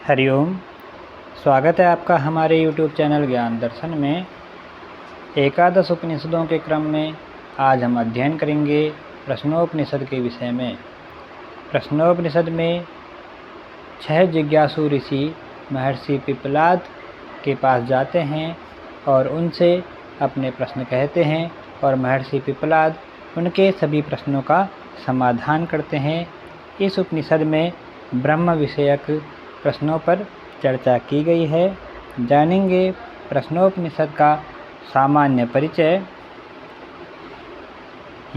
हरिओम। स्वागत है आपका हमारे YouTube चैनल ज्ञान दर्शन में। एकादश उपनिषदों के क्रम में आज हम अध्ययन करेंगे प्रश्नोपनिषद के विषय में। प्रश्नोपनिषद में 6 जिज्ञासु ऋषि महर्षि पिप्पलाद के पास जाते हैं और उनसे अपने प्रश्न कहते हैं और महर्षि पिप्पलाद उनके सभी प्रश्नों का समाधान करते हैं। इस उपनिषद में ब्रह्म विषयक प्रश्नों पर चर्चा की गई है। जानेंगे प्रश्नोपनिषद का सामान्य परिचय।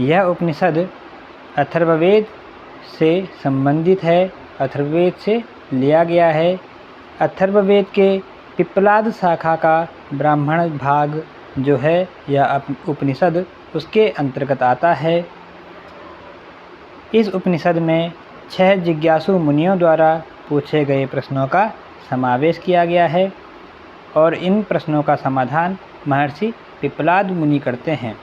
यह उपनिषद अथर्ववेद से संबंधित है, अथर्ववेद से लिया गया है। अथर्ववेद के पिप्पलाद शाखा का ब्राह्मण भाग जो है यह उपनिषद उसके अंतर्गत आता है। इस उपनिषद में 6 जिज्ञासु मुनियों द्वारा पूछे गए प्रश्नों का समावेश किया गया है और इन प्रश्नों का समाधान महर्षि पिप्पलाद मुनि करते हैं।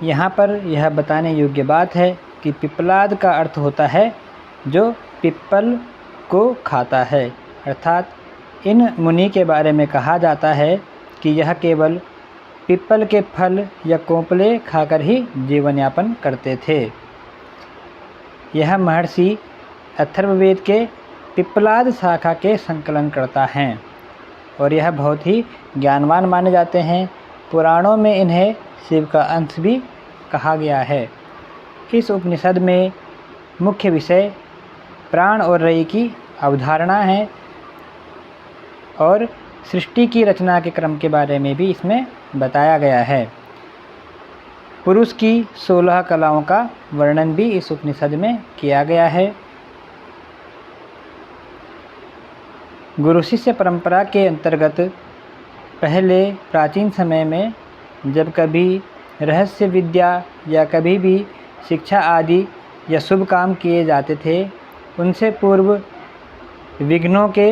यहाँ पर यह बताने योग्य बात है कि पिप्पलाद का अर्थ होता है जो पिप्पल को खाता है, अर्थात इन मुनि के बारे में कहा जाता है कि यह केवल पिप्पल के फल या कोंपले खाकर ही जीवन यापन करते थे। यह महर्षि अथर्ववेद के पिप्पलाद शाखा के संकलन करता हैं और यह बहुत ही ज्ञानवान माने जाते हैं। पुराणों में इन्हें शिव का अंश भी कहा गया है। इस उपनिषद में मुख्य विषय प्राण और रई की अवधारणा है और सृष्टि की रचना के क्रम के बारे में भी इसमें बताया गया है। पुरुष की 16 कलाओं का वर्णन भी इस उपनिषद में किया गया है। गुरु शिष्य परंपरा के अंतर्गत पहले प्राचीन समय में जब कभी रहस्य विद्या या कभी भी शिक्षा आदि या शुभ काम किए जाते थे, उनसे पूर्व विघ्नों के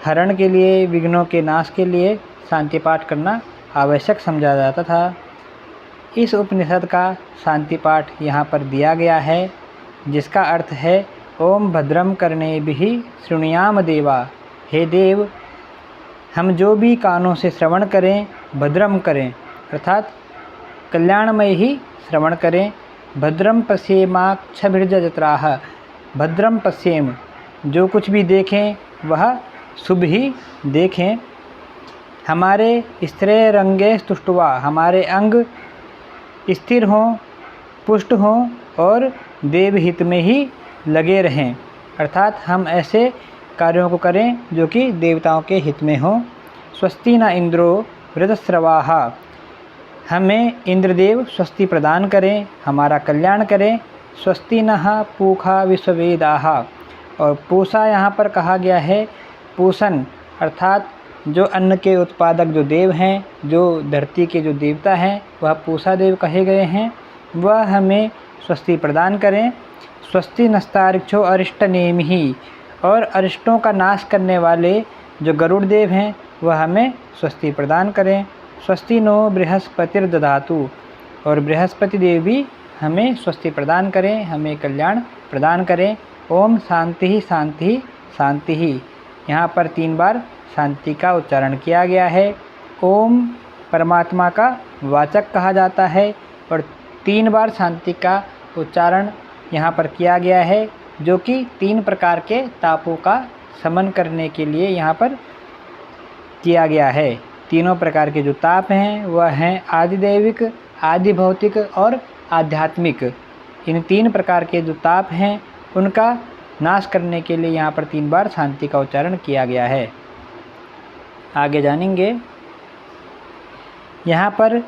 हरण के लिए, विघ्नों के नाश के लिए शांति पाठ करना आवश्यक समझा जाता था। इस उपनिषद का शांति पाठ यहाँ पर दिया गया है, जिसका अर्थ है ओम भद्रम कर्णेभिः शृणुयाम देवा। हे देव, हम जो भी कानों से श्रवण करें भद्रम करें, अर्थात कल्याणमय ही श्रवण करें। भद्रम पश्येमाक्षभिर्यजत्राः, भद्रम पश्येम, जो कुछ भी देखें वह शुभ ही देखें। हमारे स्त्रैरंगे तुष्टवा, हमारे अंग स्थिर हों, पुष्ट हों और देवहित में ही लगे रहें, अर्थात हम ऐसे कार्यों को करें जो कि देवताओं के हित में हों। स्वस्ति न इंद्रो वृतस्रवाः, हमें इंद्रदेव स्वस्ति प्रदान करें, हमारा कल्याण करें। स्वस्ति नः पूषा विश्ववेदाः, और पूषा यहाँ पर कहा गया है पूषण, अर्थात जो अन्न के उत्पादक जो देव हैं, जो धरती के जो देवता हैं, वह पूषा देव कहे गए हैं, वह हमें स्वस्ति प्रदान करें। स्वस्ति नस्तारिक्षो अरिष्टनेमिः, और अरिष्टों का नाश करने वाले जो गरुड़ देव हैं वह हमें स्वस्ति प्रदान करें। स्वस्ति नो बृहस्पतिर्दधातु, और बृहस्पति देव भी हमें स्वस्ति प्रदान करें, हमें कल्याण प्रदान करें। ओम शांति शांति शांति, यहाँ पर 3 बार शांति का उच्चारण किया गया है। ओम परमात्मा का वाचक कहा जाता है और 3 बार शांति का उच्चारण यहाँ पर किया गया है, जो कि 3 प्रकार के तापों का शमन करने के लिए यहाँ पर किया गया है। तीनों प्रकार के जो ताप हैं वह हैं आदिदैविक, आदि भौतिक और आध्यात्मिक। इन 3 प्रकार के जो ताप हैं उनका नाश करने के लिए यहाँ पर 3 बार शांति का उच्चारण किया गया है। आगे जानेंगे। यहाँ पर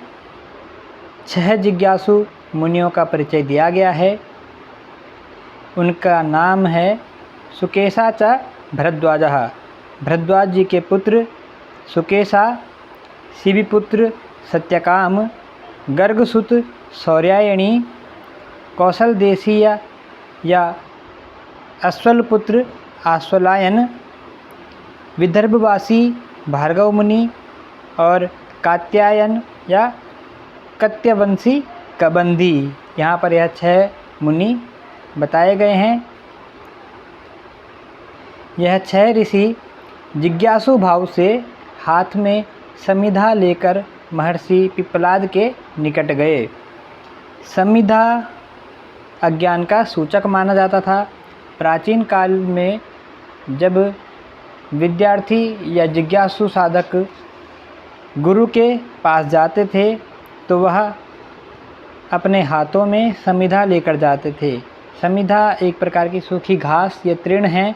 6 जिज्ञासु मुनियों का परिचय दिया गया है। उनका नाम है सुकेशा च भरद्वाजः, भरद्वाज जी के पुत्र सुकेशा, शिविपुत्र सत्यकाम, गर्गसुत सौर्यायणी, कौशल देशीय या अश्वलपुत्र आश्वलायन, विदर्भवासी भार्गव मुनि और कात्यायन या कत्यवंशी कबंधी। यहाँ पर यह 6 मुनि बताए गए हैं। यह 6 ऋषि जिज्ञासु भाव से हाथ में समिधा लेकर महर्षि पिप्पलाद के निकट गए। समिधा अज्ञान का सूचक माना जाता था। प्राचीन काल में जब विद्यार्थी या जिज्ञासु साधक गुरु के पास जाते थे तो वह अपने हाथों में समिधा लेकर जाते थे। समिधा एक प्रकार की सूखी घास या तृण है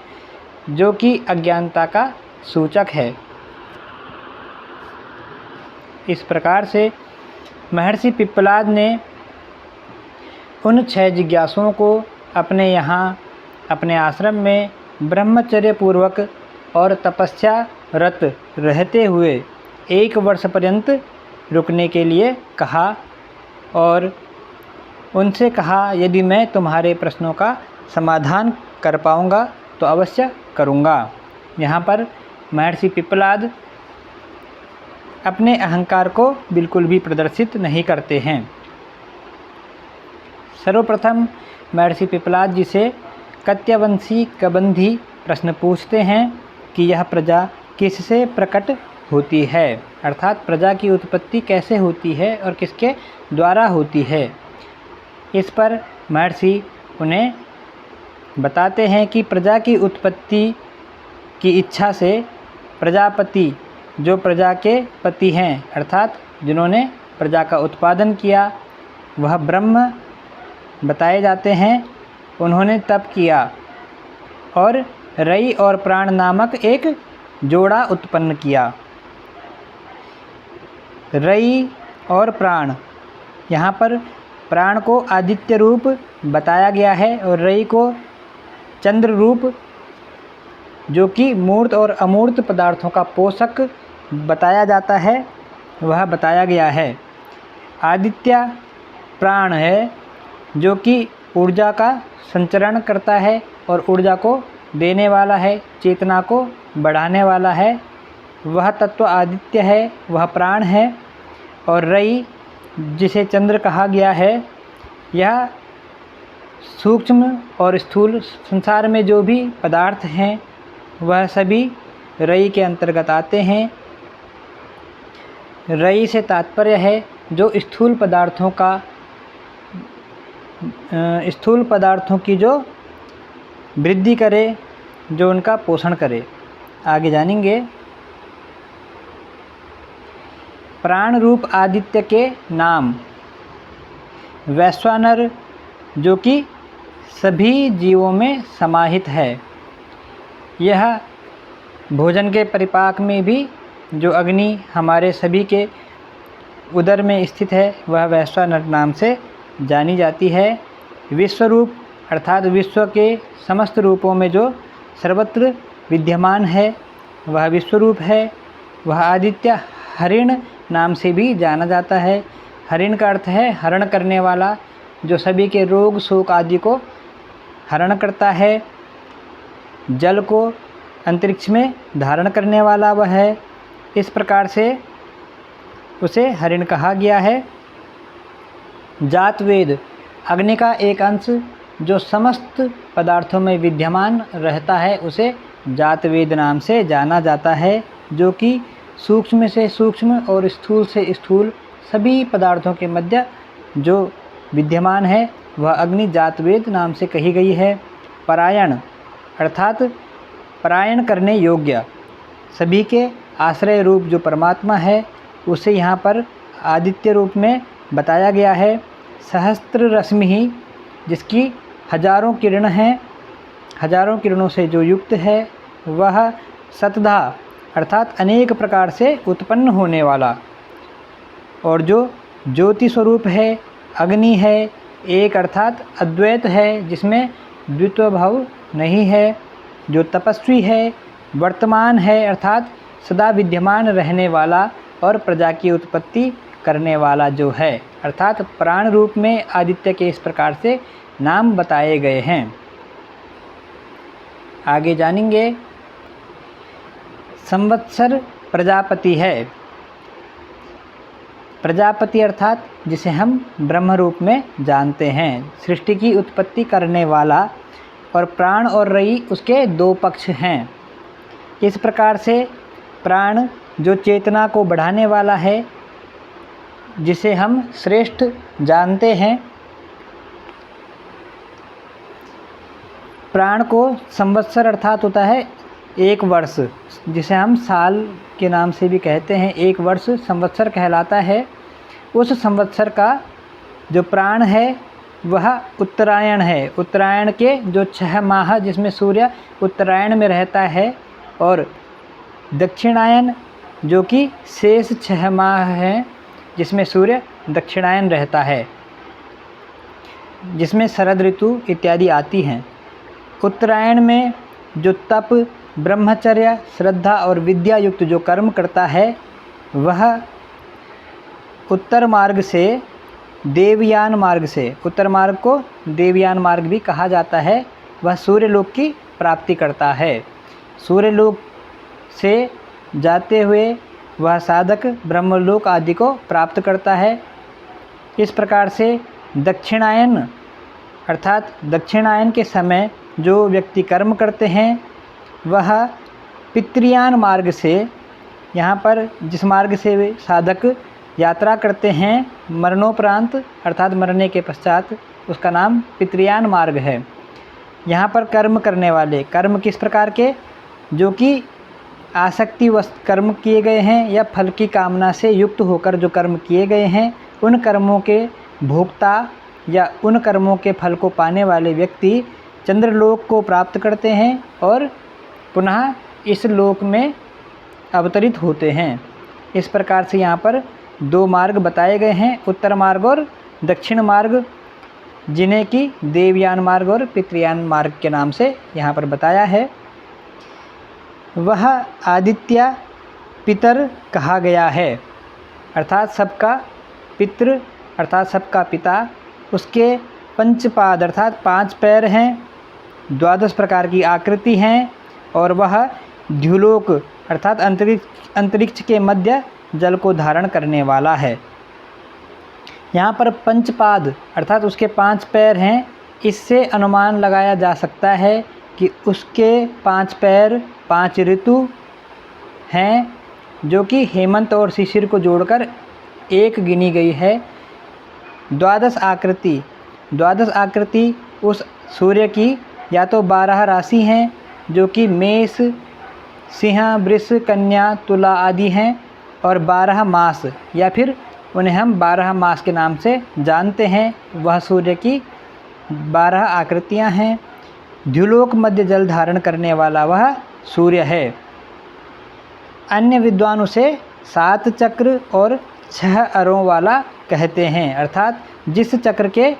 जो कि अज्ञानता का सूचक है। इस प्रकार से महर्षि पिप्पलाद ने उन 6 जिज्ञासुओं को अपने यहाँ अपने आश्रम में ब्रह्मचर्य पूर्वक और तपस्या रत रहते हुए 1 वर्ष पर्यंत रुकने के लिए कहा और उनसे कहा, यदि मैं तुम्हारे प्रश्नों का समाधान कर पाऊँगा तो अवश्य करूँगा। यहाँ पर महर्षि पिप्पलाद अपने अहंकार को बिल्कुल भी प्रदर्शित नहीं करते हैं। सर्वप्रथम महर्षि पिप्पलाद जी से कत्यवंशी कबंधी प्रश्न पूछते हैं कि यह प्रजा किससे प्रकट होती है, अर्थात प्रजा की उत्पत्ति कैसे होती है और किसके द्वारा होती है। इस पर महर्षि उन्हें बताते हैं कि प्रजा की उत्पत्ति की इच्छा से प्रजापति, जो प्रजा के पति हैं अर्थात जिन्होंने प्रजा का उत्पादन किया, वह ब्रह्म बताए जाते हैं। उन्होंने तप किया और रई और प्राण नामक एक जोड़ा उत्पन्न किया। रई और प्राण, यहाँ पर प्राण को आदित्य रूप बताया गया है और रई को चंद्र रूप, जो कि मूर्त और अमूर्त पदार्थों का पोषक बताया जाता है, वह बताया गया है। आदित्य प्राण है जो कि ऊर्जा का संचरण करता है और ऊर्जा को देने वाला है, चेतना को बढ़ाने वाला है, वह तत्व आदित्य है, वह प्राण है। और रई, जिसे चंद्र कहा गया है, यह सूक्ष्म और स्थूल संसार में जो भी पदार्थ हैं वह सभी रई के अंतर्गत आते हैं। रई से तात्पर्य है जो स्थूल पदार्थों की जो वृद्धि करे, जो उनका पोषण करे। आगे जानेंगे। प्राण रूप आदित्य के नाम वैश्वानर, जो कि सभी जीवों में समाहित है। यह भोजन के परिपाक में भी जो अग्नि हमारे सभी के उदर में स्थित है वह वैश्वानर नाम से जानी जाती है। विश्वरूप अर्थात विश्व के समस्त रूपों में जो सर्वत्र विद्यमान है वह विश्वरूप है। वह आदित्य हरिण नाम से भी जाना जाता है। हरिण का अर्थ है हरण करने वाला, जो सभी के रोग शोक आदि को हरण करता है। जल को अंतरिक्ष में धारण करने वाला वह है। इस प्रकार से उसे हरिण कहा गया है। जातवेद, अग्नि का एक अंश जो समस्त पदार्थों में विद्यमान रहता है, उसे जातवेद नाम से जाना जाता है, जो कि सूक्ष्म से सूक्ष्म और स्थूल से स्थूल सभी पदार्थों के मध्य जो विद्यमान है वह अग्नि जातवेद नाम से कही गई है। परायण अर्थात परायण करने योग्य, सभी के आश्रय रूप जो परमात्मा है उसे यहाँ पर आदित्य रूप में बताया गया है। सहस्त्र रश्मि ही, जिसकी हजारों किरण हैं, हजारों किरणों से जो युक्त है, वह सतधा अर्थात अनेक प्रकार से उत्पन्न होने वाला, और जो ज्योति स्वरूप है, अग्नि है, एक अर्थात अद्वैत है जिसमें द्वित्व भाव नहीं है, जो तपस्वी है, वर्तमान है अर्थात सदा विद्यमान रहने वाला और प्रजा की उत्पत्ति करने वाला जो है, अर्थात प्राण रूप में आदित्य के इस प्रकार से नाम बताए गए हैं। आगे जानेंगे। संवत्सर प्रजापति है। प्रजापति अर्थात जिसे हम ब्रह्म रूप में जानते हैं, सृष्टि की उत्पत्ति करने वाला, और प्राण और रई उसके दो पक्ष हैं। इस प्रकार से प्राण जो चेतना को बढ़ाने वाला है, जिसे हम श्रेष्ठ जानते हैं, प्राण को संवत्सर अर्थात होता है 1 वर्ष, जिसे हम साल के नाम से भी कहते हैं। 1 वर्ष संवत्सर कहलाता है। उस संवत्सर का जो प्राण है वह उत्तरायण है। उत्तरायण के जो 6 माह जिसमें सूर्य उत्तरायण में रहता है, और दक्षिणायन जो कि शेष 6 माह हैं जिसमें सूर्य दक्षिणायन रहता है, जिसमें शरद ऋतु इत्यादि आती हैं। उत्तरायण में जो तप, ब्रह्मचर्य, श्रद्धा और विद्या युक्त जो कर्म करता है, वह उत्तर मार्ग से देवयान मार्ग से, उत्तर मार्ग को देवयान मार्ग भी कहा जाता है, वह सूर्यलोक की प्राप्ति करता है। सूर्यलोक से जाते हुए वह साधक ब्रह्मलोक आदि को प्राप्त करता है। इस प्रकार से दक्षिणायन अर्थात दक्षिणायन के समय जो व्यक्ति कर्म करते हैं, वह पितृयान मार्ग से, यहाँ पर जिस मार्ग से वे साधक यात्रा करते हैं मरणोपरांत अर्थात मरने के पश्चात, उसका नाम पितृयान मार्ग है। यहाँ पर कर्म करने वाले, कर्म किस प्रकार के, जो कि आसक्तिवश कर्म किए गए हैं या फल की कामना से युक्त होकर जो कर्म किए गए हैं, उन कर्मों के भोक्ता या उन कर्मों के फल को पाने वाले व्यक्ति चंद्रलोक को प्राप्त करते हैं और पुनः इस लोक में अवतरित होते हैं। इस प्रकार से यहाँ पर 2 मार्ग बताए गए हैं, उत्तर मार्ग और दक्षिण मार्ग, जिन्हें कि देवयान मार्ग और पितृयान मार्ग के नाम से यहाँ पर बताया है। वह आदित्य पितर कहा गया है, अर्थात सबका पितृ अर्थात सबका पिता। उसके 5 पाद अर्थात 5 पैर हैं, 12 प्रकार की आकृति हैं, और वह द्युलोक अर्थात अंतरिक्ष के मध्य जल को धारण करने वाला है। यहाँ पर 5 पाद अर्थात उसके 5 पैर हैं। इससे अनुमान लगाया जा सकता है कि उसके 5 पैर 5 ऋतु हैं, जो कि हेमंत और शिशिर को जोड़कर 1 गिनी गई है। 12 आकृति उस सूर्य की या तो 12 राशि हैं, जो कि मेष, सिंह, वृष, कन्या, तुला आदि हैं, और 12 मास या फिर उन्हें हम 12 मास के नाम से जानते हैं। वह सूर्य की 12 आकृतियां हैं। द्युलोक मध्य जल धारण करने वाला वह सूर्य है। अन्य विद्वान उसे 7 चक्र और 6 अरों वाला कहते हैं, अर्थात जिस चक्र के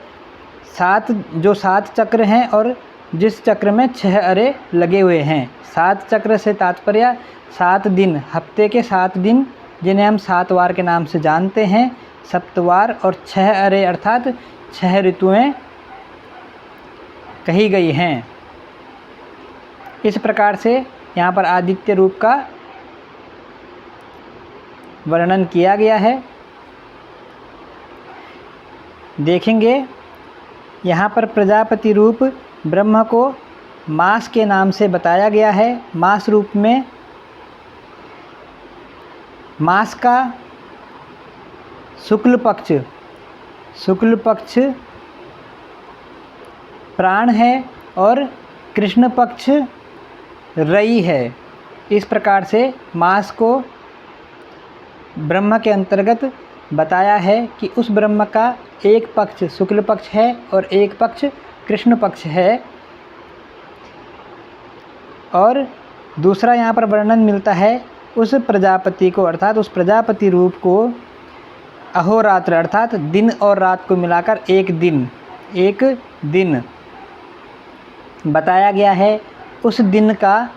7 चक्र हैं और जिस चक्र में 6 अरे लगे हुए हैं। 7 चक्र से तात्पर्य 7 दिन, हफ्ते के 7 दिन, जिन्हें हम 7 वार के नाम से जानते हैं, सप्तवार, और 6 अरे अर्थात 6 ऋतुएं कही गई हैं। इस प्रकार से यहाँ पर आदित्य रूप का वर्णन किया गया है। देखेंगे यहाँ पर प्रजापति रूप ब्रह्म को मास के नाम से बताया गया है। मास रूप में मास का शुक्ल पक्ष प्राण है और कृष्ण पक्ष रई है। इस प्रकार से मास को ब्रह्म के अंतर्गत बताया है कि उस ब्रह्म का एक पक्ष शुक्ल पक्ष है और एक पक्ष कृष्ण पक्ष है। और दूसरा यहाँ पर वर्णन मिलता है उस प्रजापति को, अर्थात उस प्रजापति रूप को अहोरात्र अर्थात दिन और रात को मिलाकर एक दिन बताया गया है। उस दिन का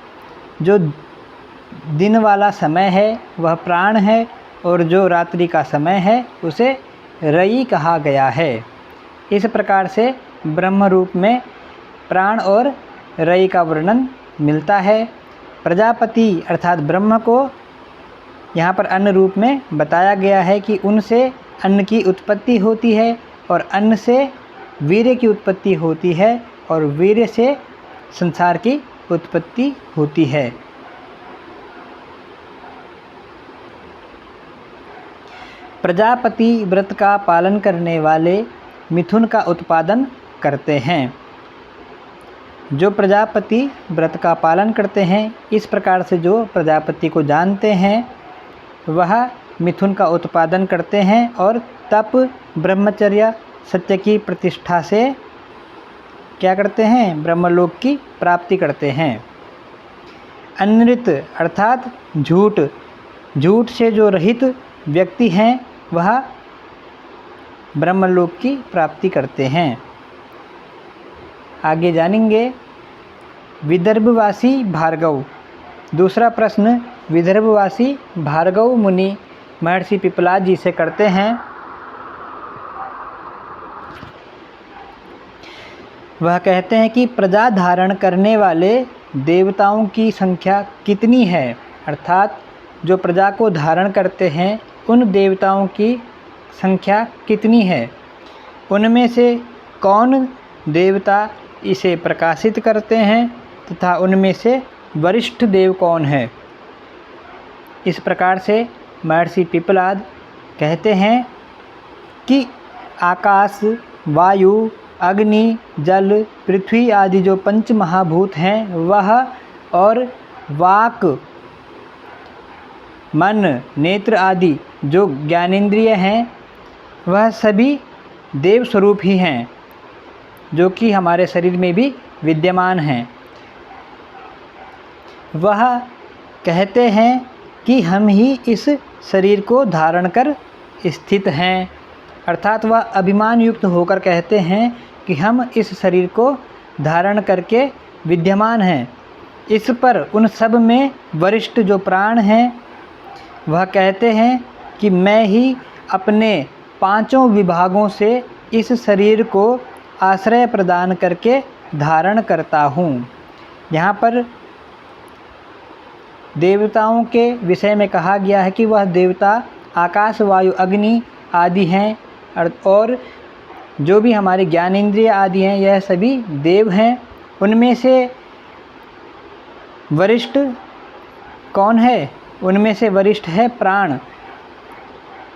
जो दिन वाला समय है वह प्राण है, और जो रात्रि का समय है उसे रई कहा गया है। इस प्रकार से ब्रह्म रूप में प्राण और रई का वर्णन मिलता है। प्रजापति अर्थात ब्रह्म को यहाँ पर अन्न रूप में बताया गया है कि उनसे अन्न की उत्पत्ति होती है, और अन्न से वीर्य की उत्पत्ति होती है, और वीर्य से संसार की उत्पत्ति होती है। प्रजापति व्रत का पालन करने वाले मिथुन का उत्पादन करते हैं। जो प्रजापति व्रत का पालन करते हैं, इस प्रकार से जो प्रजापति को जानते हैं, वह मिथुन का उत्पादन करते हैं और तप, ब्रह्मचर्य, सत्य की प्रतिष्ठा से क्या करते हैं? ब्रह्मलोक की प्राप्ति करते हैं। अनृत अर्थात झूठ, झूठ से जो रहित व्यक्ति हैं, वह ब्रह्मलोक की प्राप्ति करते हैं। आगे जानेंगे विदर्भवासी भार्गव। दूसरा प्रश्न विदर्भवासी भार्गव मुनि महर्षि पिपलाद जी से करते हैं। वह कहते हैं कि प्रजा धारण करने वाले देवताओं की संख्या कितनी है? अर्थात जो प्रजा को धारण करते हैं, उन देवताओं की संख्या कितनी है? उनमें से कौन देवता इसे प्रकाशित करते हैं तथा उनमें से वरिष्ठ देव कौन है? इस प्रकार से महर्षि पिपलाद कहते हैं कि आकाश, वायु, अग्नि, जल, पृथ्वी आदि जो पंच महाभूत हैं, वह और वाक, मन, नेत्र आदि जो ज्ञानेंद्रिय हैं, वह सभी देव स्वरूप ही हैं, जो कि हमारे शरीर में भी विद्यमान हैं। वह कहते हैं कि हम ही इस शरीर को धारण कर स्थित हैं। अर्थात वह अभिमान युक्त होकर कहते हैं कि हम इस शरीर को धारण करके विद्यमान हैं। इस पर उन सब में वरिष्ठ जो प्राण हैं, वह कहते हैं कि मैं ही अपने पांचों विभागों से इस शरीर को आश्रय प्रदान करके धारण करता हूँ। यहाँ पर देवताओं के विषय में कहा गया है कि वह देवता आकाश, वायु, अग्नि आदि हैं और जो भी हमारे ज्ञानेंद्रिय आदि हैं, यह सभी देव हैं। उनमें से वरिष्ठ कौन है? उनमें से वरिष्ठ है प्राण।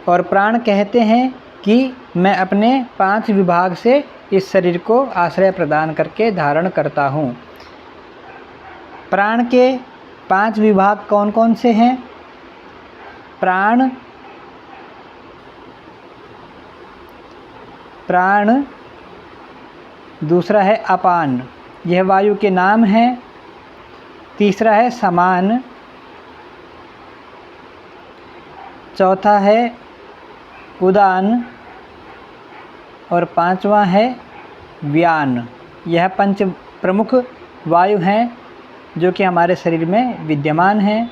और प्राण कहते हैं कि मैं अपने 5 विभाग से इस शरीर को आश्रय प्रदान करके धारण करता हूँ। प्राण के 5 विभाग कौन कौन से हैं? प्राण, दूसरा है अपान, यह वायु के नाम हैं। तीसरा है समान, चौथा है उदान और 5वां है व्यान। यह 5 प्रमुख वायु हैं जो कि हमारे शरीर में विद्यमान हैं।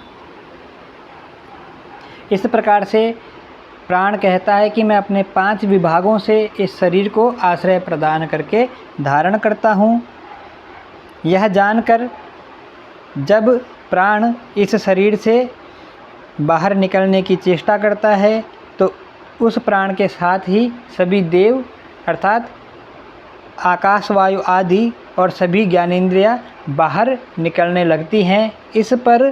इस प्रकार से प्राण कहता है कि मैं अपने 5 विभागों से इस शरीर को आश्रय प्रदान करके धारण करता हूँ। यह जानकर जब प्राण इस शरीर से बाहर निकलने की चेष्टा करता है, तो उस प्राण के साथ ही सभी देव अर्थात आकाश, वायु आदि और सभी ज्ञानेंद्रियाँ बाहर निकलने लगती हैं। इस पर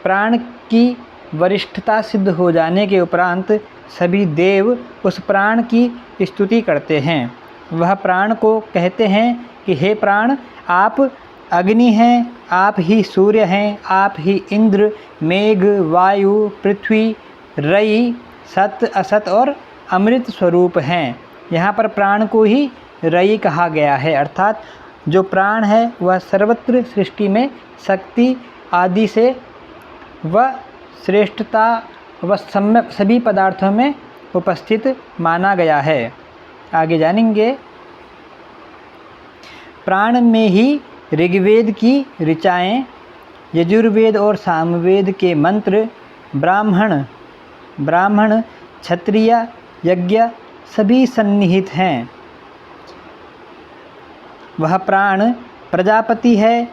प्राण की वरिष्ठता सिद्ध हो जाने के उपरांत सभी देव उस प्राण की स्तुति करते हैं। वह प्राण को कहते हैं कि हे प्राण, आप अग्नि हैं, आप ही सूर्य हैं, आप ही इंद्र, मेघ, वायु, पृथ्वी, रई, सत, असत और अमृत स्वरूप हैं। यहाँ पर प्राण को ही रई कहा गया है। अर्थात जो प्राण है वह सर्वत्र सृष्टि में शक्ति आदि से वह श्रेष्ठता व सभी पदार्थों में उपस्थित माना गया है। आगे जानेंगे प्राण में ही ऋग्वेद की ऋचाएँ, यजुर्वेद और सामवेद के मंत्र, ब्राह्मण, क्षत्रिय, यज्ञ सभी सन्निहित हैं। वह प्राण प्रजापति है,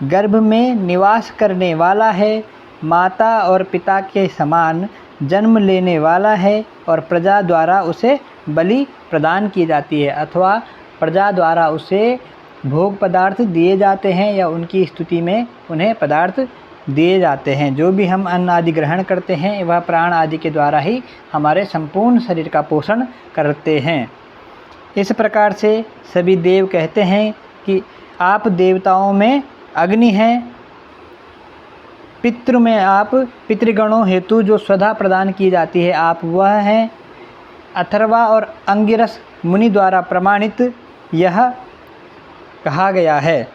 गर्भ में निवास करने वाला है, माता और पिता के समान जन्म लेने वाला है और प्रजा द्वारा उसे बलि प्रदान की जाती है अथवा प्रजा द्वारा उसे भोग पदार्थ दिए जाते हैं या उनकी स्तुति में उन्हें पदार्थ दिए जाते हैं। जो भी हम अन्न आदि ग्रहण करते हैं वह प्राण आदि के द्वारा ही हमारे संपूर्ण शरीर का पोषण करते हैं। इस प्रकार से सभी देव कहते हैं कि आप देवताओं में अग्नि हैं, पितृ में आप पितृगणों हेतु जो स्वधा प्रदान की जाती है आप वह हैं। अथर्वा और अंगिरस मुनि द्वारा प्रमाणित यह कहा गया है।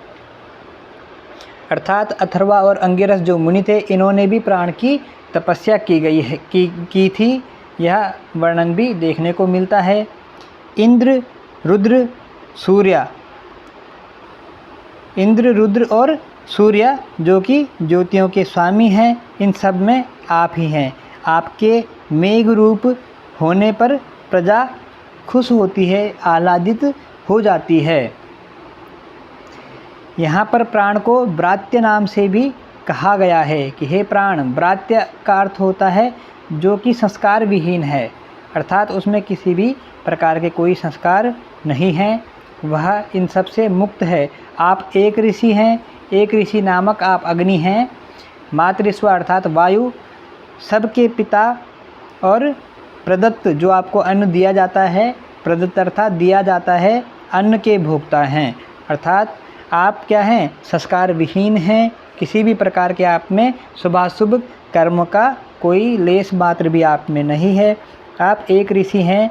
अर्थात अथर्वा और अंगिरस जो मुनि थे इन्होंने भी प्राण की तपस्या की थी। यह वर्णन भी देखने को मिलता है। इंद्र, रुद्र, सूर्य, इंद्र, रुद्र और सूर्य जो कि ज्योतियों के स्वामी हैं, इन सब में आप ही हैं। आपके मेघ रूप होने पर प्रजा खुश होती है, आह्लादित हो जाती है। यहाँ पर प्राण को ब्रात्य नाम से भी कहा गया है कि हे प्राण, ब्रात्य का अर्थ होता है जो कि संस्कार विहीन है, अर्थात उसमें किसी भी प्रकार के कोई संस्कार नहीं हैं, वह इन सब से मुक्त है। आप एक ऋषि हैं, एक ऋषि नामक आप अग्नि हैं। मातृस्व अर्थात वायु सबके पिता और प्रदत्त जो आपको अन्न दिया जाता है, प्रदत्त अर्थात दिया जाता है, अन्न के भोक्ता हैं। अर्थात आप क्या हैं? संस्कार विहीन हैं। किसी भी प्रकार के आप में शुभाशुभ कर्म का कोई लेस मात्र भी आप में नहीं है। आप एक ऋषि हैं,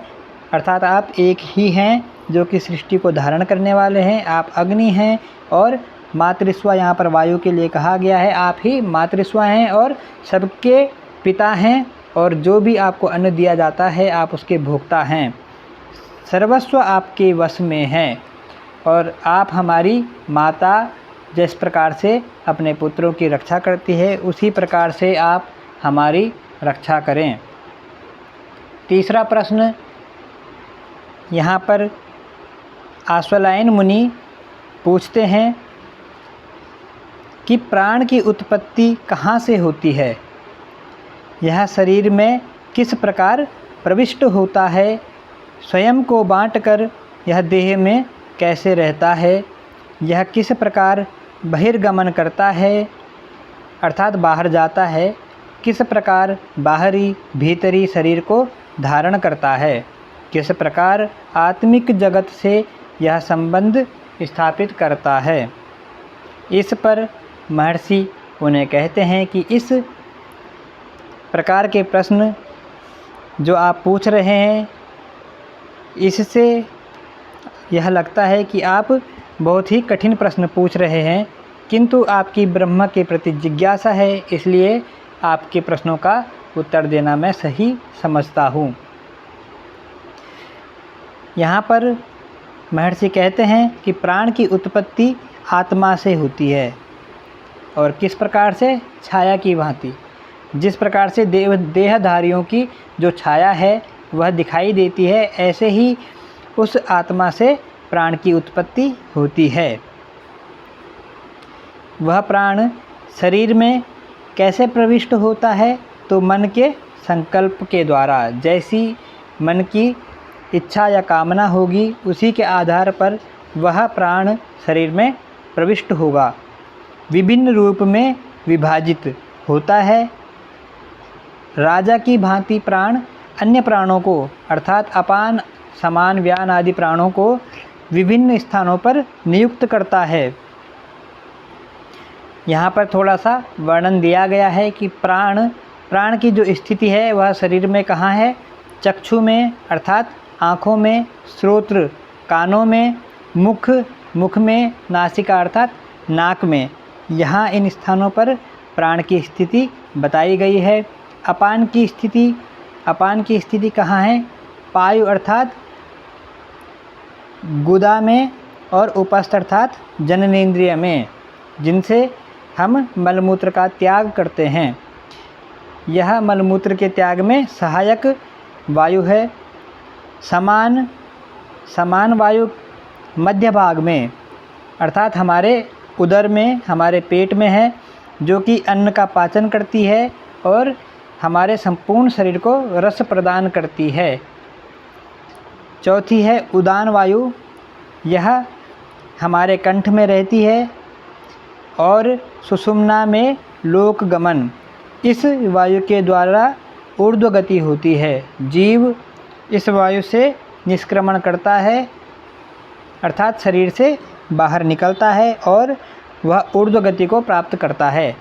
अर्थात आप एक ही हैं जो कि सृष्टि को धारण करने वाले हैं। आप अग्नि हैं और मातृस्वा यहाँ पर वायु के लिए कहा गया है। आप ही मातृस्वा हैं और सबके पिता हैं, और जो भी आपको अन्न दिया जाता है आप उसके भोक्ता हैं। सर्वस्व आपके वश में है, और आप हमारी माता जिस प्रकार से अपने पुत्रों की रक्षा करती है उसी प्रकार से आप हमारी रक्षा करें। तीसरा प्रश्न यहाँ पर आश्वलायन मुनि पूछते हैं कि प्राण की उत्पत्ति कहाँ से होती है? यह शरीर में किस प्रकार प्रविष्ट होता है? स्वयं को बांटकर यह देह में कैसे रहता है? यह किस प्रकार बहिर्गमन करता है, अर्थात बाहर जाता है? किस प्रकार बाहरी भीतरी शरीर को धारण करता है? किस प्रकार आत्मिक जगत से यह संबंध स्थापित करता है? इस पर महर्षि उन्हें कहते हैं कि इस प्रकार के प्रश्न जो आप पूछ रहे हैं, इससे यह लगता है कि आप बहुत ही कठिन प्रश्न पूछ रहे हैं, किंतु आपकी ब्रह्म के प्रति जिज्ञासा है, इसलिए आपके प्रश्नों का उत्तर देना मैं सही समझता हूँ। यहाँ पर महर्षि कहते हैं कि प्राण की उत्पत्ति आत्मा से होती है, और किस प्रकार से? छाया की भांति। जिस प्रकार से देहधारियों की जो छाया है वह दिखाई देती है, ऐसे ही उस आत्मा से प्राण की उत्पत्ति होती है। वह प्राण शरीर में कैसे प्रविष्ट होता है? तो मन के संकल्प के द्वारा। जैसी मन की इच्छा या कामना होगी उसी के आधार पर वह प्राण शरीर में प्रविष्ट होगा। विभिन्न रूप में विभाजित होता है। राजा की भांति प्राण अन्य प्राणों को, अर्थात अपान, समान, व्यान आदि प्राणों को विभिन्न स्थानों पर नियुक्त करता है। यहाँ पर थोड़ा सा वर्णन दिया गया है कि प्राण की जो स्थिति है वह शरीर में कहाँ है? चक्षु में अर्थात आँखों में, श्रोत्र कानों में, मुख में, नासिका अर्थात नाक में। यहाँ इन स्थानों पर प्राण की स्थिति बताई गई है। अपान की स्थिति कहाँ है? पायु अर्थात गुदा में, और उपस्थ अर्थात जननेंद्रिय में, जिनसे हम मलमूत्र का त्याग करते हैं। यह मलमूत्र के त्याग में सहायक वायु है। समान वायु मध्य भाग में, अर्थात हमारे उदर में, हमारे पेट में है, जो कि अन्न का पाचन करती है और हमारे संपूर्ण शरीर को रस प्रदान करती है। चौथी है उदान वायु, यह हमारे कंठ में रहती है। और सुषुम्ना में लोकगमन। इस वायु के द्वारा ऊर्ध्व गति होती है। जीव इस वायु से निष्क्रमण करता है, अर्थात शरीर से बाहर निकलता है और वह ऊर्ध्व गति को प्राप्त करता है।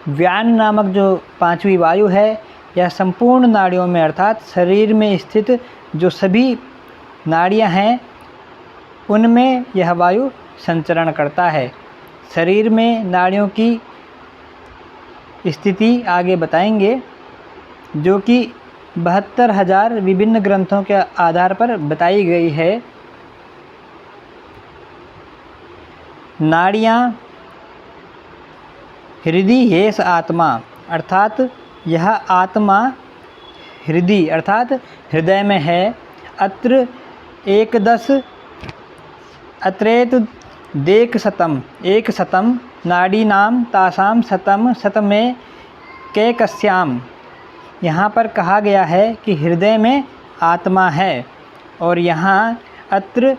व्यान नामक जो पांचवी वायु है, यह संपूर्ण नाड़ियों में अर्थात शरीर में स्थित जो सभी नाड़ियां हैं उनमें यह वायु संचरण करता है। शरीर में नाड़ियों की स्थिति आगे बताएंगे, जो कि 72,000 विभिन्न ग्रंथों के आधार पर बताई गई है। नाड़ियाँ हृदय हेस आत्मा, अर्थात यह आत्मा हृदय अर्थात हृदय में है। अत्र एकदश अत्रेत देक शतम एक शतम नाड़ीनाम तासाम शतम शतमें कैकस्याम। यहाँ पर कहा गया है कि हृदय में आत्मा है और यहाँ अत्र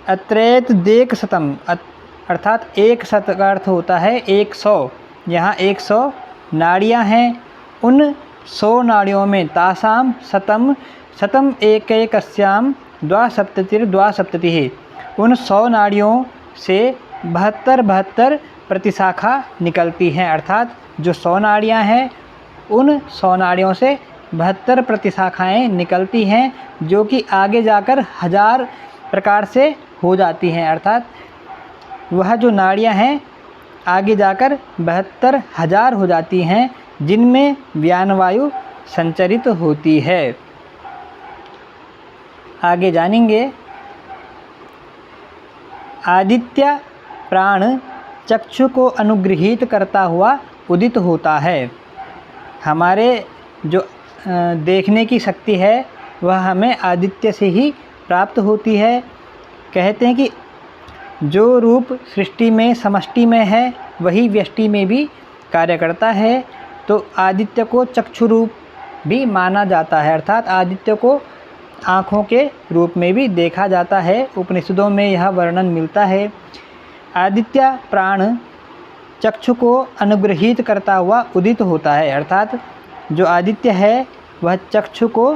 अत्रेत देक शतम अर्थात एक शत का अर्थ होता है 100। यहाँ 100 नाड़ियाँ हैं। उन 100 नाड़ियों में तासाम शतम शतम एकैकस्याम द्वासप्ततिः उन 100 नाड़ियों से 72 प्रतिशाखा निकलती हैं, अर्थात जो 100 नाड़ियाँ हैं उन 100 नाड़ियों से 72 प्रतिशाखाएँ निकलती हैं, जो कि आगे जाकर 1000 प्रकार से हो जाती हैं। अर्थात वह जो नाड़ियाँ हैं आगे जाकर 72,000 हो जाती हैं, जिनमें व्यान वायु संचरित होती है। आगे जानेंगे। आदित्य प्राण चक्षु को अनुगृहीत करता हुआ उदित होता है। हमारे जो देखने की शक्ति है वह हमें आदित्य से ही प्राप्त होती है। कहते हैं कि जो रूप सृष्टि में समष्टि में है वही व्यष्टि में भी कार्य करता है, तो आदित्य को चक्षु रूप भी माना जाता है, अर्थात आदित्य को आँखों के रूप में भी देखा जाता है। उपनिषदों में यह वर्णन मिलता है। आदित्य प्राण चक्षु को अनुगृहीत करता हुआ उदित होता है, अर्थात जो आदित्य है वह चक्षु को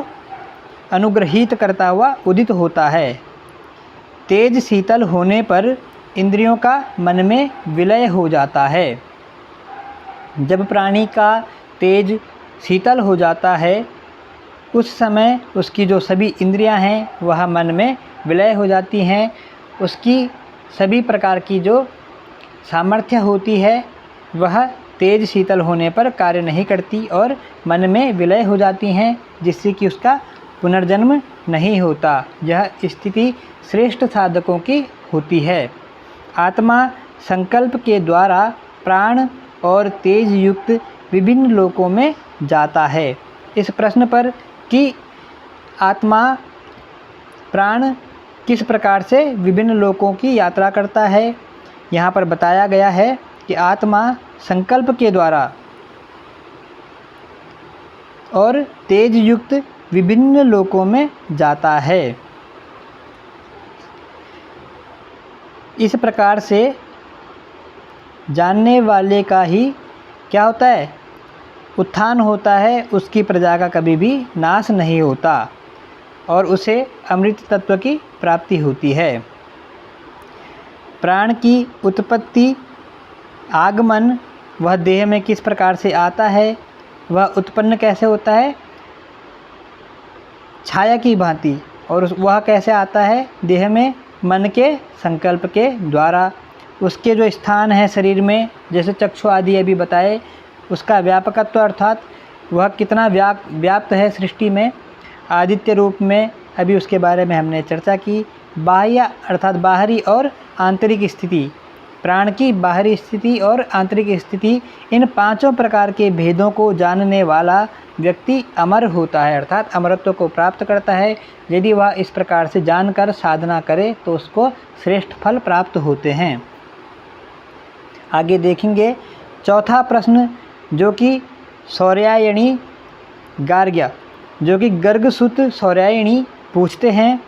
अनुगृहीत करता हुआ उदित होता है। तेज शीतल होने पर इंद्रियों का मन में विलय हो जाता है। जब प्राणी का तेज शीतल हो जाता है उस समय उसकी जो सभी इंद्रियां हैं वह मन में विलय हो जाती हैं। उसकी सभी प्रकार की जो सामर्थ्य होती है वह तेज शीतल होने पर कार्य नहीं करती और मन में विलय हो जाती हैं, जिससे कि उसका पुनर्जन्म नहीं होता। यह स्थिति श्रेष्ठ साधकों की होती है। आत्मा संकल्प के द्वारा प्राण और तेज युक्त विभिन्न लोकों में जाता है। इस प्रश्न पर कि आत्मा प्राण किस प्रकार से विभिन्न लोकों की यात्रा करता है, यहाँ पर बताया गया है कि आत्मा संकल्प के द्वारा और तेज युक्त विभिन्न लोकों में जाता है। इस प्रकार से जानने वाले का ही क्या होता है, उत्थान होता है। उसकी प्रजा का कभी भी नाश नहीं होता और उसे अमृत तत्व की प्राप्ति होती है। प्राण की उत्पत्ति आगमन, वह देह में किस प्रकार से आता है, वह उत्पन्न कैसे होता है, छाया की भांति, और वह कैसे आता है देह में, मन के संकल्प के द्वारा। उसके जो स्थान है शरीर में, जैसे चक्षु आदि अभी बताए, उसका व्यापकत्व अर्थात वह कितना व्याप्त है सृष्टि में आदित्य रूप में, अभी उसके बारे में हमने चर्चा की। बाह्य अर्थात बाहरी और आंतरिक स्थिति, प्राण की बाहरी स्थिति और आंतरिक स्थिति, इन पांचों प्रकार के भेदों को जानने वाला व्यक्ति अमर होता है, अर्थात अमरत्व को प्राप्त करता है। यदि वह इस प्रकार से जानकर साधना करे तो उसको श्रेष्ठ फल प्राप्त होते हैं। आगे देखेंगे चौथा प्रश्न, जो कि सौर्यायणी गार्ग्य, जो कि गर्गसुत सौर्यायणी पूछते हैं,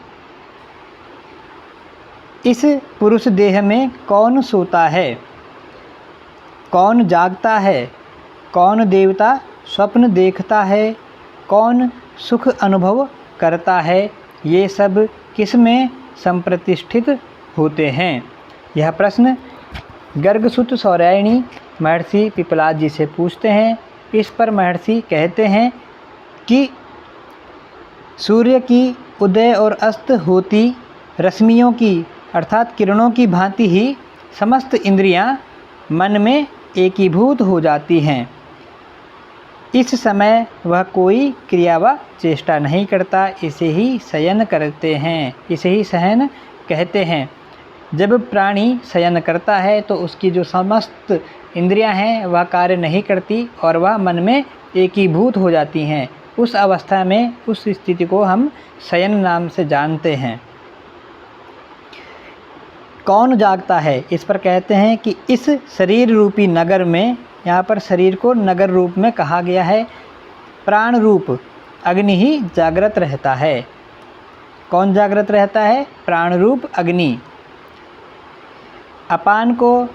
इस पुरुष देह में कौन सोता है। कौन जागता है, कौन देवता स्वप्न देखता है, कौन सुख अनुभव करता है, ये सब किस में संप्रतिष्ठित होते हैं। यह प्रश्न गर्गसुत सौरायणी महर्षि पिपलाद जी से पूछते हैं। इस पर महर्षि कहते हैं कि सूर्य की उदय और अस्त होती रश्मियों की अर्थात किरणों की भांति ही समस्त इंद्रियां मन में एकीभूत हो जाती हैं। इस समय वह कोई क्रिया व चेष्टा नहीं करता, इसे ही शयन करते हैं, इसे ही शयन कहते हैं। जब प्राणी शयन करता है तो उसकी जो समस्त इंद्रियां हैं वह कार्य नहीं करती और वह मन में एकीभूत हो जाती हैं। उस अवस्था में उस स्थिति को हम शयन नाम से जानते हैं। कौन जागता है, इस पर कहते हैं कि इस शरीर रूपी नगर में, यहाँ पर शरीर को नगर रूप में कहा गया है, प्राण रूप अग्नि ही जागृत रहता है। कौन जागृत रहता है? प्राण रूप अग्नि। अपान को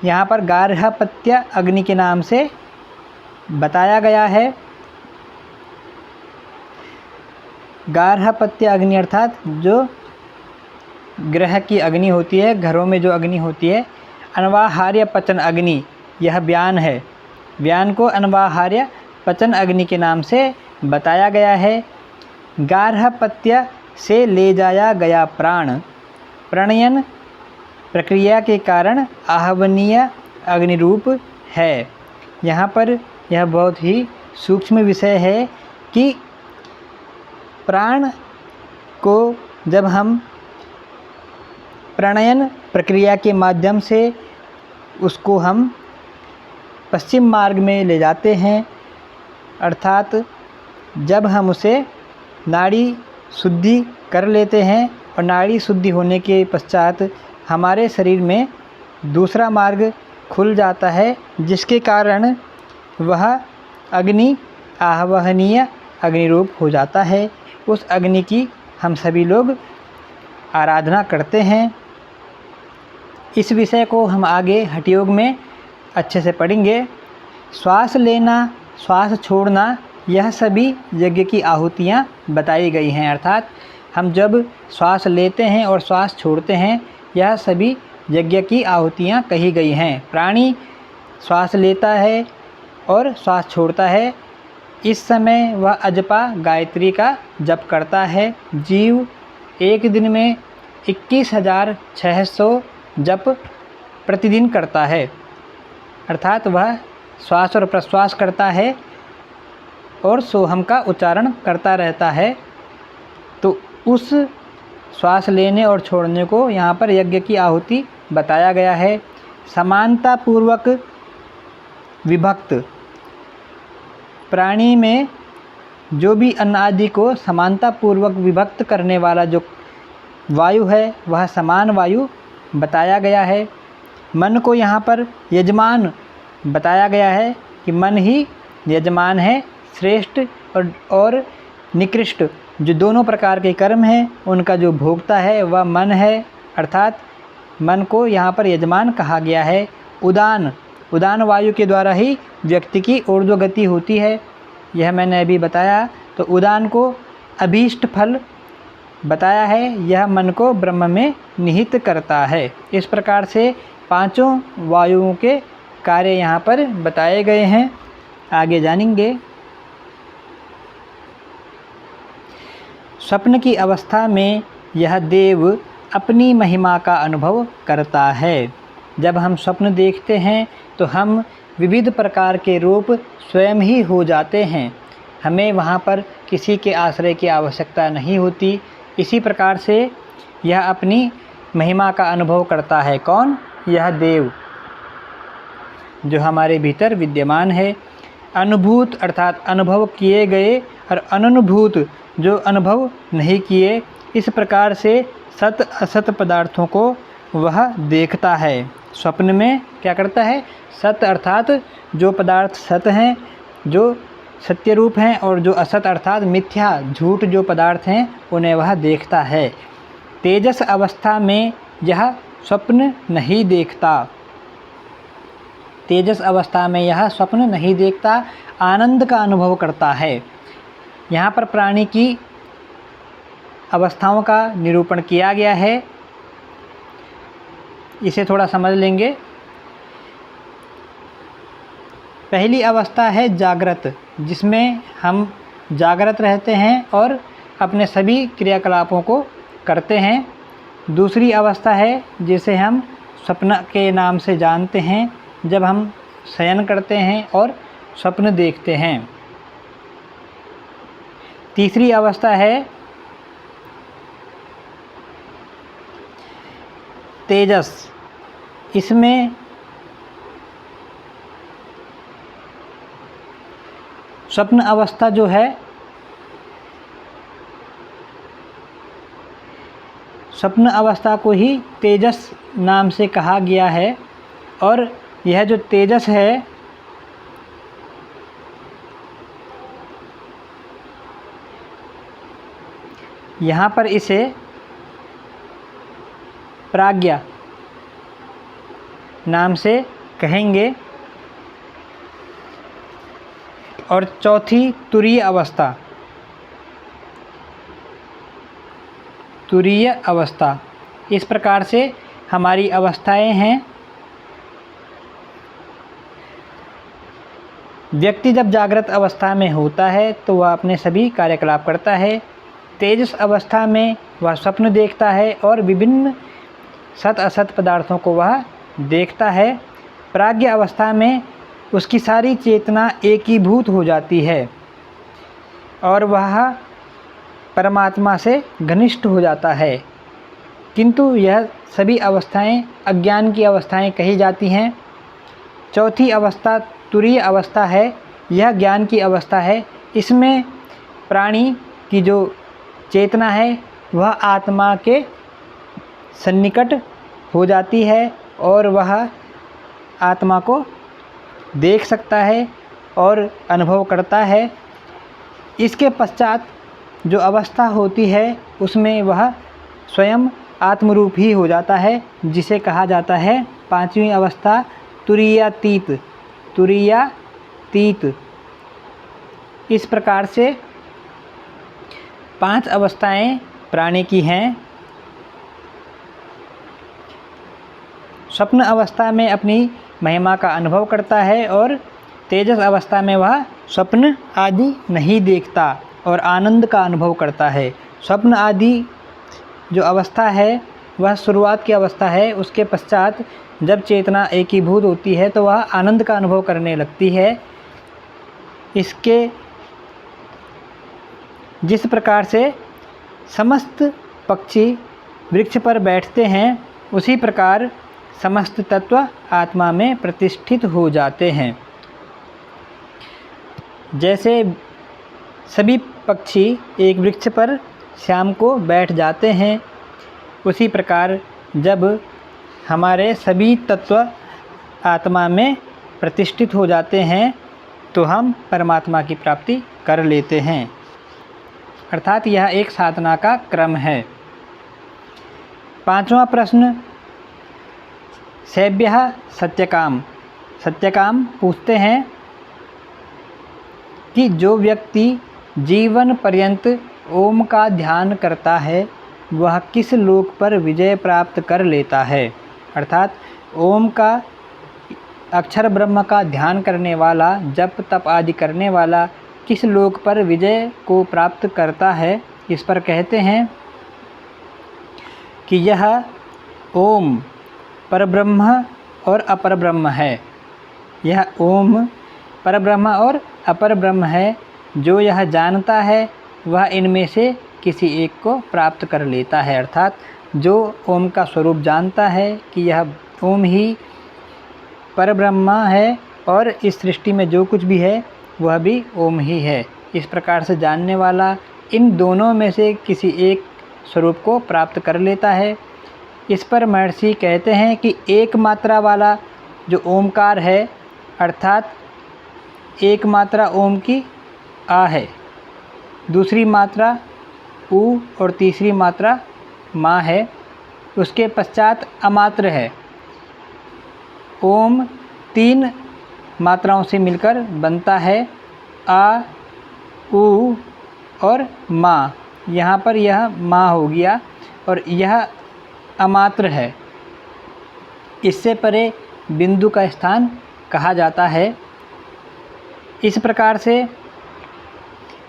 यहाँ पर गार्हपत्य अग्नि के नाम से बताया गया है। गार्हपत्य अग्नि अर्थात जो गृह की अग्नि होती है, घरों में जो अग्नि होती है। अनवाहार्य पचन अग्नि, यह व्यान है। व्यान को अनवाहार्य पचन अग्नि के नाम से बताया गया है। गार्हपत्य से ले जाया गया प्राण प्रणयन प्रक्रिया के कारण आहवनीय अग्निरूप है। यहाँ पर यह बहुत ही सूक्ष्म विषय है कि प्राण को जब हम प्रणयन प्रक्रिया के माध्यम से उसको हम पश्चिम मार्ग में ले जाते हैं, अर्थात जब हम उसे नाड़ी शुद्धि कर लेते हैं और नाड़ी शुद्धि होने के पश्चात हमारे शरीर में दूसरा मार्ग खुल जाता है, जिसके कारण वह अग्नि आह्वहनीय अग्निरूप हो जाता है। उस अग्नि की हम सभी लोग आराधना करते हैं। इस विषय को हम आगे हठ योग में अच्छे से पढ़ेंगे। श्वास लेना, श्वास छोड़ना, यह सभी यज्ञ की आहुतियाँ बताई गई हैं। अर्थात हम जब श्वास लेते हैं और श्वास छोड़ते हैं, यह सभी यज्ञ की आहुतियाँ कही गई हैं। प्राणी श्वास लेता है और श्वास छोड़ता है, इस समय वह अजपा गायत्री का जप करता है। जीव एक दिन में 21,600 जप प्रतिदिन करता है, अर्थात वह श्वास और प्रश्वास करता है और सोहम का उच्चारण करता रहता है। तो उस श्वास लेने और छोड़ने को यहाँ पर यज्ञ की आहुति बताया गया है। समानता पूर्वक विभक्त, प्राणी में जो भी अन्न आदि को समानता पूर्वक विभक्त करने वाला जो वायु है, वह समान वायु बताया गया है। मन को यहाँ पर यजमान बताया गया है कि मन ही यजमान है। श्रेष्ठ और निकृष्ट जो दोनों प्रकार के कर्म हैं, उनका जो भोक्ता है वह मन है, अर्थात मन को यहाँ पर यजमान कहा गया है। उदान वायु के द्वारा ही व्यक्ति की ऊर्ध्व गति होती है, यह मैंने अभी बताया। तो उदान को अभीष्ट फल बताया है, यह मन को ब्रह्म में निहित करता है। इस प्रकार से पांचों वायुओं के कार्य यहाँ पर बताए गए हैं, आगे जानेंगे। स्वप्न की अवस्था में यह देव अपनी महिमा का अनुभव करता है। जब हम स्वप्न देखते हैं तो हम विविध प्रकार के रूप स्वयं ही हो जाते हैं, हमें वहाँ पर किसी के आश्रय की आवश्यकता नहीं होती। इसी प्रकार से यह अपनी महिमा का अनुभव करता है। कौन? यह देव जो हमारे भीतर विद्यमान है। अनुभूत अर्थात अनुभव किए गए और अननुभूत जो अनुभव नहीं किए, इस प्रकार से सत असत पदार्थों को वह देखता है। स्वप्न में क्या करता है? सत अर्थात जो पदार्थ सत हैं, जो सत्य रूप हैं, और जो असत अर्थात मिथ्या झूठ जो पदार्थ हैं, उन्हें वह देखता है। तेजस अवस्था में यह स्वप्न नहीं देखता। तेजस अवस्था में यह स्वप्न नहीं देखता, आनंद का अनुभव करता है। यहाँ पर प्राणी की अवस्थाओं का निरूपण किया गया है, इसे थोड़ा समझ लेंगे। पहली अवस्था है जागृत, जिसमें हम जागृत रहते हैं और अपने सभी क्रियाकलापों को करते हैं। दूसरी अवस्था है जिसे हम स्वप्न के नाम से जानते हैं, जब हम शयन करते हैं और स्वप्न देखते हैं। तीसरी अवस्था है तेजस। इसमें स्वप्न अवस्था जो है, स्वप्न अवस्था को ही तेजस नाम से कहा गया है। और यह जो तेजस है, यहाँ पर इसे प्राज्ञा नाम से कहेंगे। और चौथी तुरीय अवस्था, तुरीय अवस्था। इस प्रकार से हमारी अवस्थाएं हैं। व्यक्ति जब जागृत अवस्था में होता है तो वह अपने सभी कार्यकलाप करता है। तेजस अवस्था में वह स्वप्न देखता है और विभिन्न सत असत पदार्थों को वह देखता है। प्राज्ञ अवस्था में उसकी सारी चेतना एकीभूत हो जाती है और वह परमात्मा से घनिष्ठ हो जाता है। किंतु यह सभी अवस्थाएं अज्ञान की अवस्थाएं कही जाती हैं। चौथी अवस्था तुरीय अवस्था है, यह ज्ञान की अवस्था है। इसमें प्राणी की जो चेतना है वह आत्मा के सन्निकट हो जाती है और वह आत्मा को देख सकता है और अनुभव करता है। इसके पश्चात जो अवस्था होती है उसमें वह स्वयं आत्मरूप ही हो जाता है, जिसे कहा जाता है पांचवी अवस्था तुरीयातीत। तुरीयातीत। इस प्रकार से 5 अवस्थाएं प्राणी की हैं। स्वप्न अवस्था में अपनी महिमा का अनुभव करता है और तेजस अवस्था में वह स्वप्न आदि नहीं देखता और आनंद का अनुभव करता है। स्वप्न आदि जो अवस्था है वह शुरुआत की अवस्था है। उसके पश्चात जब चेतना एकीभूत होती है तो वह आनंद का अनुभव करने लगती है। इसके जिस प्रकार से समस्त पक्षी वृक्ष पर बैठते हैं, उसी प्रकार समस्त तत्व आत्मा में प्रतिष्ठित हो जाते हैं। जैसे सभी पक्षी एक वृक्ष पर शाम को बैठ जाते हैं, उसी प्रकार जब हमारे सभी तत्व आत्मा में प्रतिष्ठित हो जाते हैं तो हम परमात्मा की प्राप्ति कर लेते हैं। अर्थात यह एक साधना का क्रम है। 5वां प्रश्न, सेव्यः सत्यकाम। सत्यकाम पूछते हैं कि जो व्यक्ति जीवन पर्यंत ओम का ध्यान करता है वह किस लोक पर विजय प्राप्त कर लेता है। अर्थात ओम का अक्षर ब्रह्म का ध्यान करने वाला, जप तप आदि करने वाला किस लोक पर विजय को प्राप्त करता है। इस पर कहते हैं कि यह ओम परब्रह्म और अपर ब्रह्म है। यह ओम परब्रह्म और अपर ब्रह्म है। जो यह जानता है वह इनमें से किसी एक को प्राप्त कर लेता है। अर्थात जो ओम का स्वरूप जानता है कि यह ओम ही परब्रह्म है और इस सृष्टि में जो कुछ भी है वह भी ओम ही है, इस प्रकार से जानने वाला इन दोनों में से किसी एक स्वरूप को प्राप्त कर लेता है। इस पर महर्षि कहते हैं कि एक मात्रा वाला जो ओमकार है, अर्थात एक मात्रा ओम की आ है, दूसरी मात्रा उ और तीसरी मात्रा माँ है, उसके पश्चात अमात्र है। ओम 3 मात्राओं से मिलकर बनता है आ, उ और मा। यहाँ पर यह मा हो गया और यह अमात्र है। इससे परे बिंदु का स्थान कहा जाता है। इस प्रकार से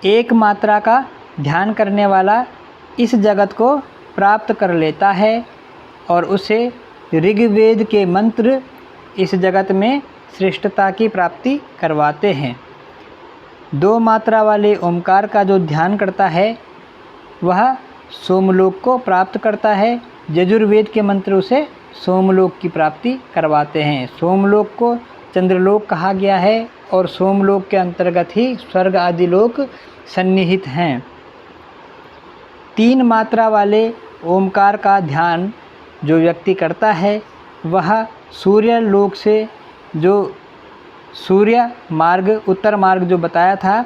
एक मात्रा का ध्यान करने वाला इस जगत को प्राप्त कर लेता है और उसे ऋग्वेद के मंत्र इस जगत में श्रेष्ठता की प्राप्ति करवाते हैं। 2 मात्रा वाले ओमकार का जो ध्यान करता है वह सोमलोक को प्राप्त करता है। यजुर्वेद के मंत्र उसे सोमलोक की प्राप्ति करवाते हैं। सोमलोक को चंद्रलोक कहा गया है और सोमलोक के अंतर्गत ही स्वर्ग आदि लोक सन्निहित हैं। 3 मात्रा वाले ओमकार का ध्यान जो व्यक्ति करता है वह सूर्य लोक से जो सूर्य मार्ग उत्तर मार्ग जो बताया था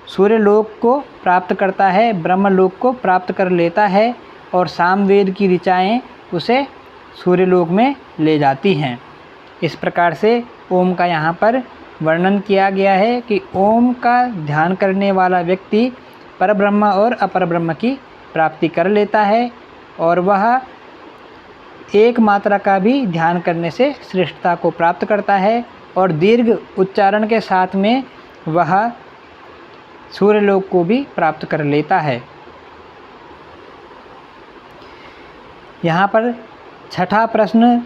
सूर्य लोक को प्राप्त करता है, ब्रह्मलोक को प्राप्त कर लेता है और सामवेद की ऋचाएँ उसे सूर्यलोक में ले जाती हैं। इस प्रकार से ओम का यहाँ पर वर्णन किया गया है कि ओम का ध्यान करने वाला व्यक्ति परब्रह्म और अपर ब्रह्म की प्राप्ति कर लेता है और वह एक मात्रा का भी ध्यान करने से श्रेष्ठता को प्राप्त करता है और दीर्घ उच्चारण के साथ में वह सूर्यलोक को भी प्राप्त कर लेता है। यहाँ पर छठा प्रश्न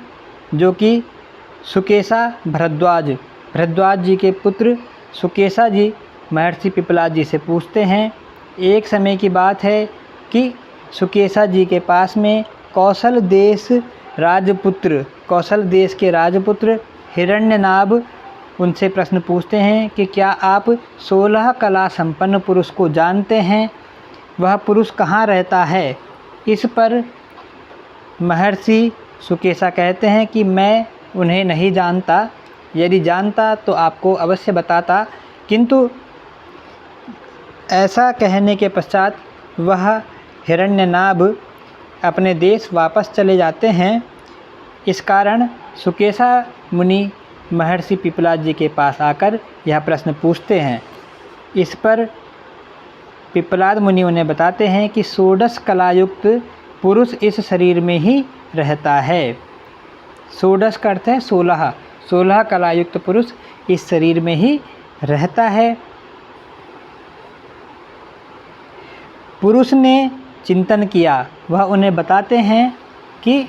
जो कि सुकेशा भरद्वाज जी के पुत्र सुकेशा जी महर्षि पिपलाद जी से पूछते हैं। एक समय की बात है कि सुकेशा जी के पास में कौशल देश के राजपुत्र हिरण्यनाभ उनसे प्रश्न पूछते हैं कि क्या आप 16 कला संपन्न पुरुष को जानते हैं? वह पुरुष कहाँ रहता है? इस पर महर्षि सुकेशा कहते हैं कि मैं उन्हें नहीं जानता, यदि जानता तो आपको अवश्य बताता। किंतु ऐसा कहने के पश्चात वह हिरण्यनाभ अपने देश वापस चले जाते हैं। इस कारण सुकेशा मुनि महर्षि पिपलाद जी के पास आकर यह प्रश्न पूछते हैं। इस पर पिपलाद मुनि उन्हें बताते हैं कि 16 कलायुक्त पुरुष इस शरीर में ही रहता है। 16 का अर्थ है 16 कलायुक्त पुरुष इस शरीर में ही रहता है। पुरुष ने चिंतन किया, वह उन्हें बताते हैं कि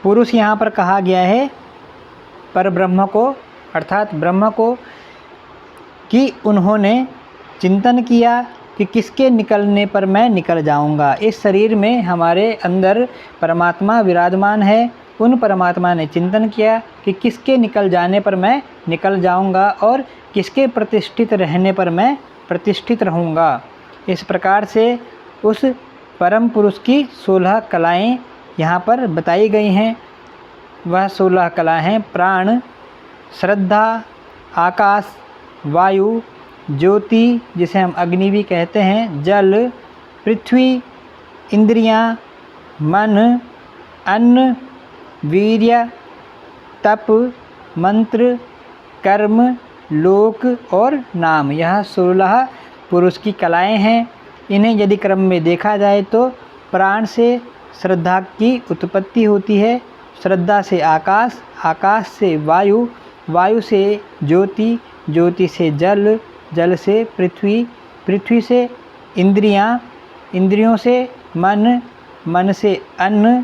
पुरुष यहाँ पर कहा गया है पर ब्रह्म को अर्थात ब्रह्म को, कि उन्होंने चिंतन किया कि किसके निकलने पर मैं निकल जाऊंगा। इस शरीर में हमारे अंदर परमात्मा विराजमान है। उन परमात्मा ने चिंतन किया कि किसके निकल जाने पर मैं निकल जाऊंगा और किसके प्रतिष्ठित रहने पर मैं प्रतिष्ठित रहूंगा। इस प्रकार से उस परम पुरुष की 16 कलाएं यहाँ पर बताई गई हैं। वह 16 कला हैं प्राण, श्रद्धा, आकाश, वायु, ज्योति जिसे हम अग्नि भी कहते हैं, जल, पृथ्वी, इंद्रियां, मन, अन्न, वीर्य, तप, मंत्र, कर्म, लोक और नाम। यह 16 पुरुष की कलाएं हैं। इन्हें यदि क्रम में देखा जाए तो प्राण से श्रद्धा की उत्पत्ति होती है, श्रद्धा से आकाश, आकाश से वायु, वायु से ज्योति, ज्योति से जल, जल से पृथ्वी, पृथ्वी से इंद्रियां, इंद्रियों से मन, मन से अन्न,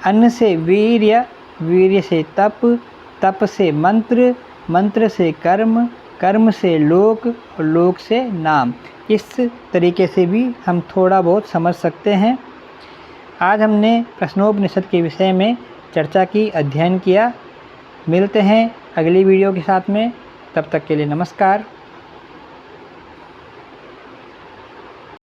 अन्न से वीर्य, वीर्य से तप, तप से मंत्र, मंत्र से कर्म, कर्म से लोक और लोक से नाम। इस तरीके से भी हम थोड़ा बहुत समझ सकते हैं। आज हमने प्रश्नोपनिषद के विषय में चर्चा की, अध्ययन किया। मिलते हैं अगली वीडियो के साथ में, तब तक के लिए नमस्कार।